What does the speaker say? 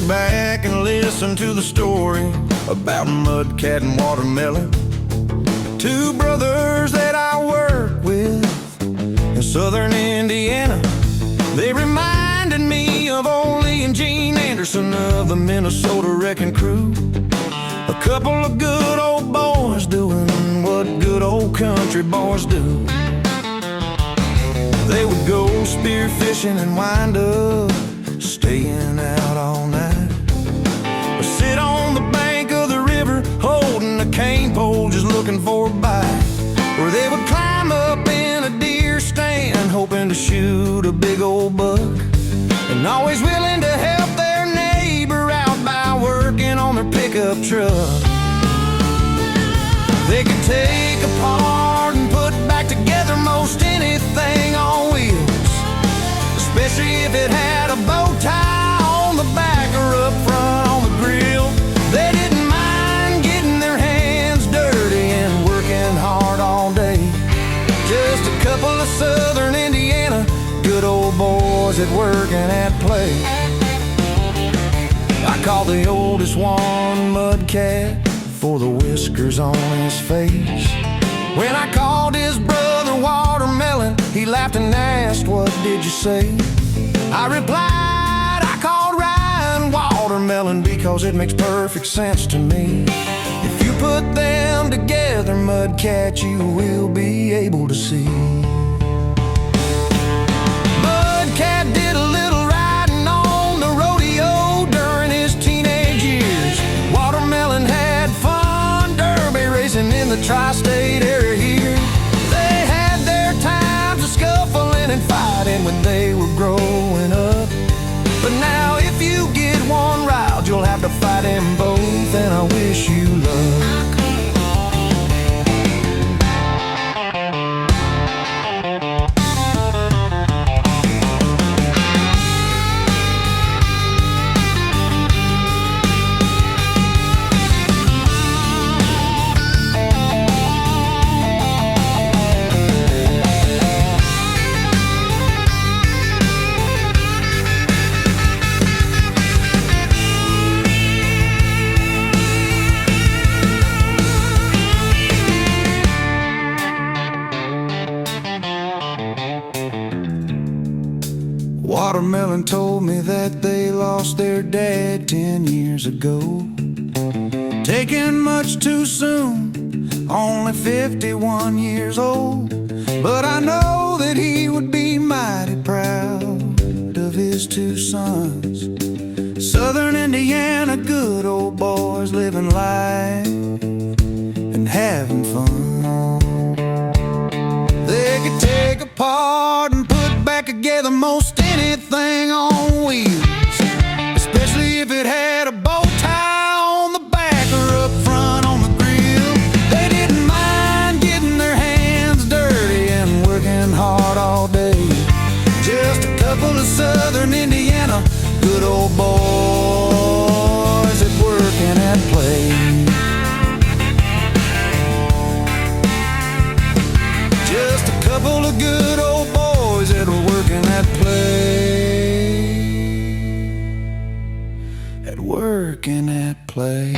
back and listen to the story about Mudcat and Watermelon, two brothers that I work with in southern Indiana. They reminded me of old Lee and Gene Anderson of the Minnesota Wrecking Crew. A couple of good old boys doing what good old country boys do. They would go spear fishing and wind up staying out all night, or sit on the bank of the river holding a cane pole just looking for a bite. Or they would climb up in a deer stand hoping to shoot a big old buck, and always willing to help their neighbor out by working on their pickup truck. They could take apart and put back together most anything on wheels, especially if it had a bow tie on the back or up front on the grill. They didn't mind getting their hands dirty and working hard all day. Just a couple of southern Indiana good old boys at work and at play. I call the oldest one Mudcat for the whiskers on his face. When I called his brother Watermelon, he laughed and asked, "What did you say?" I replied, "I called Ryan Watermelon because it makes perfect sense to me. If you put them together, Mudcat, you will be able to see." Mudcat did a little riding on the rodeo during his teenage years. Watermelon had fun derby racing in the tri-state area here. They had their times of scuffling and fighting when they were growing up, but now if you get one riled, you'll have to fight them both, and I wish you luck. Watermelon told me that they lost their dad 10 years ago, taken much too soon, only 51 years old. But I know that he would be mighty proud of his two sons, southern Indiana good old boys living life and having fun. They could take apart and put back together most anything on wheels, especially if it had a bow tie on the back or up front on the grill. They didn't mind getting their hands dirty and working hard all day. Just a couple of southern Indiana good old boys at work and at play. Just a couple of good old boys that are working at play, at work and at play.